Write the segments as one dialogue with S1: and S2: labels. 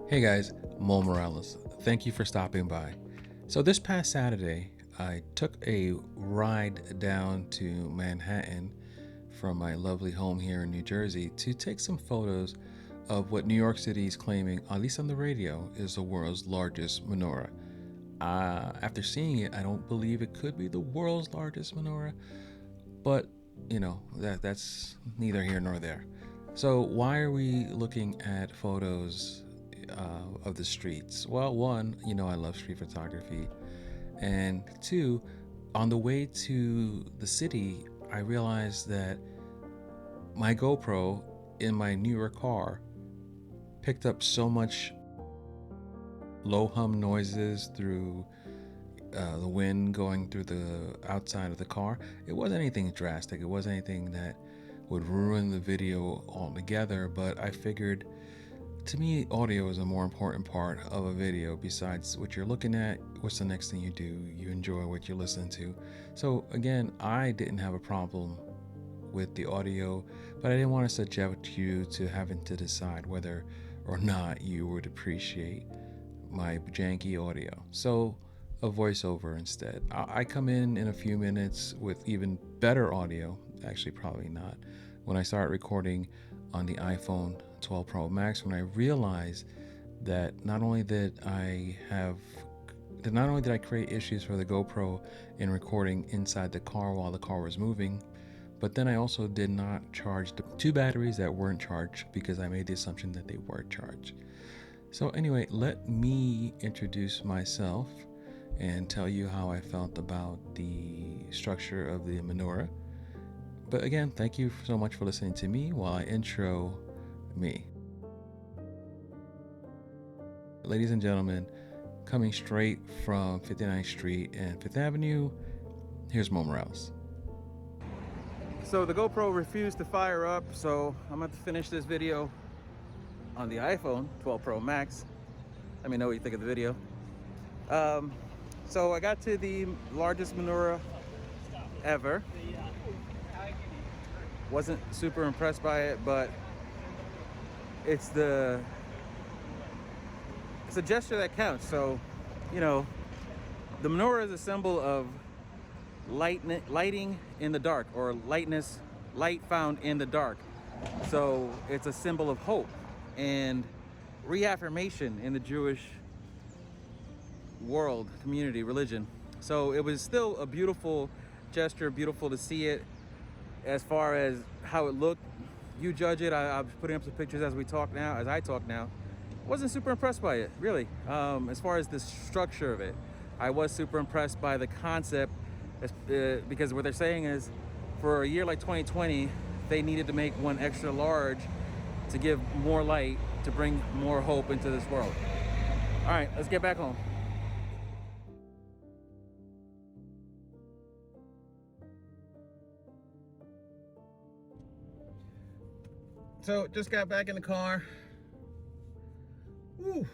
S1: Hey guys, Mo Morales. Thank you for stopping by. So this past Saturday, I took a ride down to Manhattan from my lovely home here in New Jersey to take some photos of what New York City is claiming, at least on the radio, is the world's largest menorah. After seeing it, I don't believe it could be the world's largest menorah, but that's neither here nor there. So why are we looking at photos of the streets? Well, one, I love street photography, and two, on the way to the city, I realized that my GoPro in my newer car picked up so much low hum noises through the wind going through the outside of the car. It wasn't anything drastic. It wasn't anything that would ruin the video altogether, but I figured, to me, audio is a more important part of a video. Besides what you're looking at, what's the next thing you do? You enjoy what you listen to. So again, I didn't have a problem with the audio, but I didn't want to subject you to having to decide whether or not you would appreciate my janky audio. So a voiceover instead. I come in a few minutes with even better audio. Actually, probably not. When I start recording on the iPhone 12 Pro Max, when I realized that not only did I create issues for the GoPro in recording inside the car while the car was moving, but then I also did not charge the two batteries that weren't charged because I made the assumption that they were charged. So anyway, let me introduce myself and tell you how I felt about the structure of the menorah. But again, thank you so much for listening to me while I intro me. Ladies and gentlemen, coming straight from 59th Street and 5th Avenue, here's Mo Morales. So the GoPro refused to fire up, so I'm going to finish this video on the iPhone 12 Pro Max. Let me know what you think of the video. So I got to the largest menorah ever. Wasn't super impressed by it, but it's a gesture that counts. So, the menorah is a symbol of lighting in the dark, or light found in the dark. So it's a symbol of hope and reaffirmation in the Jewish world, community, religion. So it was still a beautiful gesture, beautiful to see it. As far as how it looked, you judge it. I'm putting up some pictures as I talk now. Wasn't super impressed by it, really. As far as the structure of it, I was super impressed by the concept, because what they're saying is, for a year like 2020, they needed to make one extra large to give more light, to bring more hope into this world. All right, let's get back home. So just got back in the car. Woo.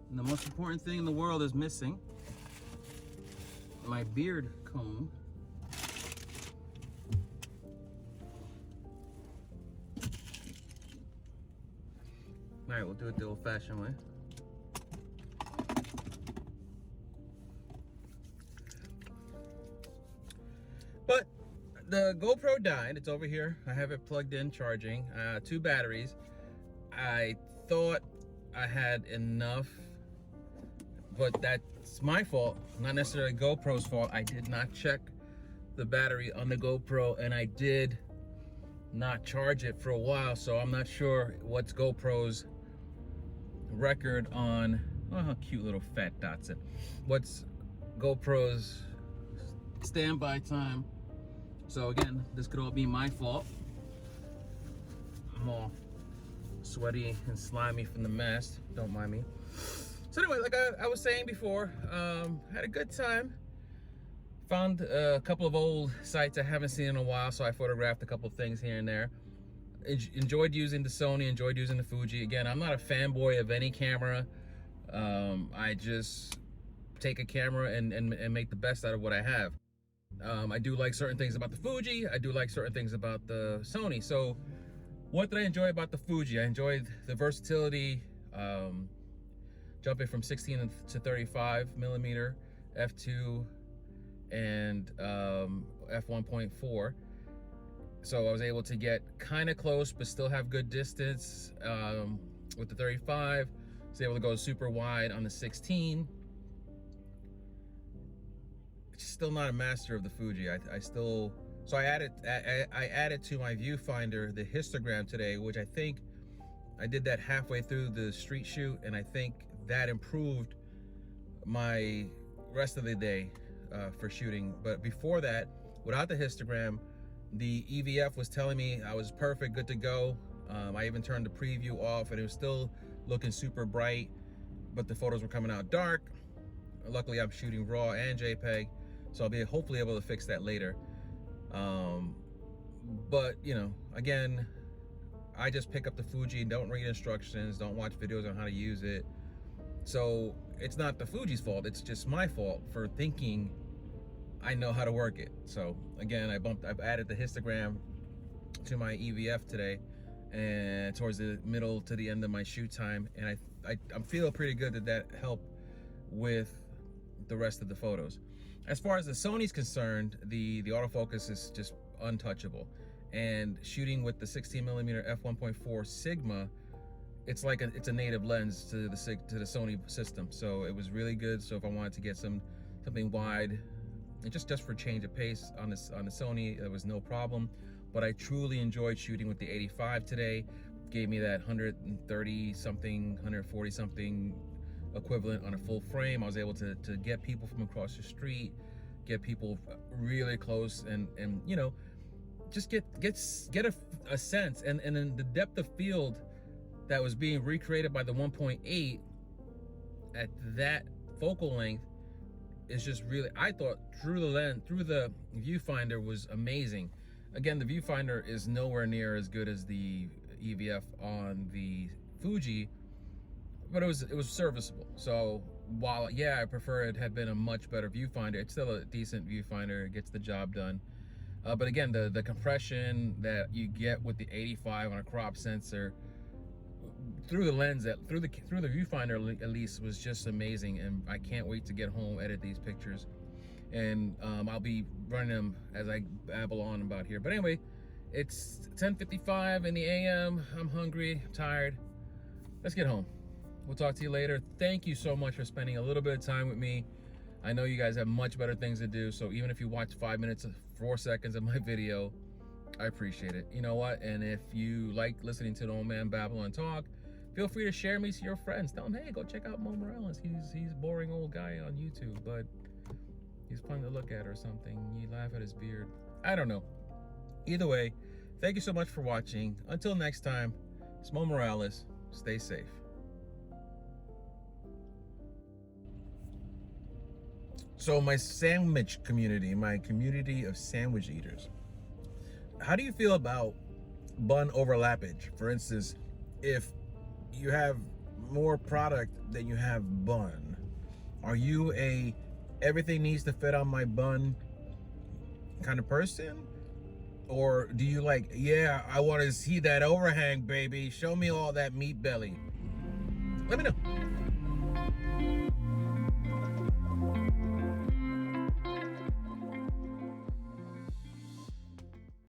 S1: And the most important thing in the world is missing: my beard comb. All right, we'll do it the old-fashioned way. But the GoPro died. It's over here. I have it plugged in, charging. Two batteries. I thought I had enough, but that's my fault, not necessarily GoPro's fault. I did not check the battery on the GoPro, and I did not charge it for a while, so I'm not sure what's GoPro's record on, oh, how cute little fat dots it. What's GoPro's standby time? So again, this could all be my fault. I'm all sweaty and slimy from the mess, don't mind me. So anyway, like I was saying before, had a good time. Found a couple of old sites I haven't seen in a while, so I photographed a couple of things here and there. Enjoyed using the Sony, enjoyed using the Fuji. Again, I'm not a fanboy of any camera. I just take a camera and make the best out of what I have. I do like certain things about the Fuji. I do like certain things about the Sony. So what did I enjoy about the Fuji? I enjoyed the versatility, jumping from 16 to 35 millimeter f2 and f1.4. So I was able to get kind of close but still have good distance with the 35. I was able to go super wide on the 16. Still not a master of the Fuji. So I added to my viewfinder the histogram today, which I think I did that halfway through the street shoot, and I think that improved my rest of the day for shooting. But before that, without the histogram, the EVF was telling me I was perfect, good to go. I even turned the preview off and it was still looking super bright, but the photos were coming out dark. Luckily I'm shooting RAW and JPEG, so I'll be hopefully able to fix that later. But you know, again, I just pick up the Fuji and don't read instructions, don't watch videos on how to use it. So it's not the Fuji's fault, it's just my fault for thinking I know how to work it. So again, I've added the histogram to my EVF today, and towards the middle to the end of my shoot time, and I'm feeling pretty good that helped with the rest of the photos. As far as the Sony's concerned, the autofocus is just untouchable, and shooting with the 16mm f1.4 Sigma, it's like it's a native lens to the Sony system, so it was really good. So if I wanted to get something wide, and just for change of pace on the Sony, there was no problem. But I truly enjoyed shooting with the 85 today. Gave me that 130 something, 140 something equivalent on a full frame. I was able to get people from across the street, get people really close, and you know, just get a sense. And then the depth of field that was being recreated by the 1.8 at that focal length is just really, I thought through the viewfinder was amazing. Again, the viewfinder is nowhere near as good as the EVF on the Fuji, but it was serviceable. So while, yeah, I prefer it had been a much better viewfinder, it's still a decent viewfinder, it gets the job done. But again, the compression that you get with the 85 on a crop sensor through the lens, through the viewfinder at least, was just amazing. And I can't wait to get home, edit these pictures, and I'll be running them as I babble on about here. But anyway, it's 10:55 in the AM. I'm hungry, I'm tired. Let's get home. We'll talk to you later. Thank you so much for spending a little bit of time with me. I know you guys have much better things to do, so even if you watch 5 minutes, 4 seconds of my video, I appreciate it. You know what? And if you like listening to the old man babble and talk, feel free to share me to your friends. Tell them, hey, go check out Moe Morales. He's a boring old guy on YouTube, but he's fun to look at or something. You laugh at his beard. I don't know. Either way, thank you so much for watching. Until next time, it's Moe Morales. Stay safe. So my sandwich community, my community of sandwich eaters, how do you feel about bun overlappage? For instance, if you have more product than you have bun, are you a everything needs to fit on my bun kind of person? Or do you like, yeah, I want to see that overhang, baby, show me all that meat belly? Let me know.